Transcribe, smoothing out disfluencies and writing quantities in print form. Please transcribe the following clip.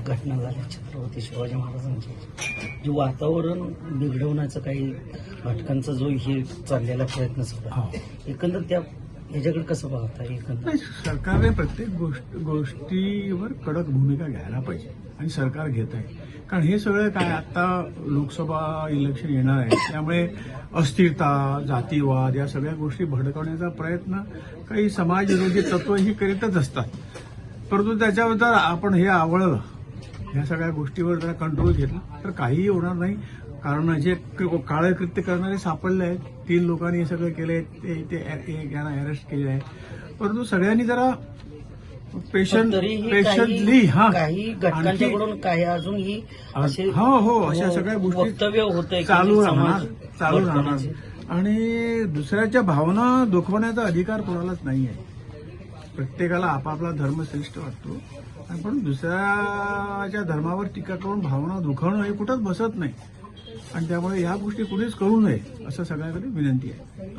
घटना झाल्या छत्रपती शिवाजी महाराजांची, जे वातावरण बिघडवण्याचं काही घटकांचा जो हे चाललेला प्रयत्न सगळा, एकंदर त्या ह्याच्याकडे कसं पाहता एकंदर? नाही, सरकारने प्रत्येक गोष्टीवर कडक भूमिका घ्यायला पाहिजे आणि सरकार घेत आहे. कारण हे सगळं काय आता लोकसभा इलेक्शन येणार आहे, त्यामुळे अस्थिरता, जातीवाद या सगळ्या गोष्टी भडकवण्याचा प्रयत्न काही समाजविरोधी तत्व ही करीतच असतात. परंतु त्याच्याबद्दल आपण हे आवळलं, ह्या सगळ्या गोष्टीवर जरा कंट्रोल घेतला तर काहीही होणार नाही. कारण जे काळे कृत्य करणारे सापडले आहेत, 3 लोकांनी हे सगळं केलंय, यांना अरेस्ट केले आहे. परंतु सगळ्यांनी जरा पेशंटली काही घटकांच्याकडून काही अजूनही अशा सगळ्या गोष्टी वक्तव्य होतंय चालू राहणार आणि दुसऱ्याच्या भावना दुखवण्याचा अधिकार कोणालाच नाही आहे. प्रत्येकाला आपापला धर्म श्रेष्ठ वाटतो, पण दुसऱ्याच्या धर्मावर टीका करून भावना दुखवणं हे कुठंच बसत नाही आणि त्यामुळे या गोष्टी कुणीच करू नये असं सगळ्यांकडे विनंती आहे.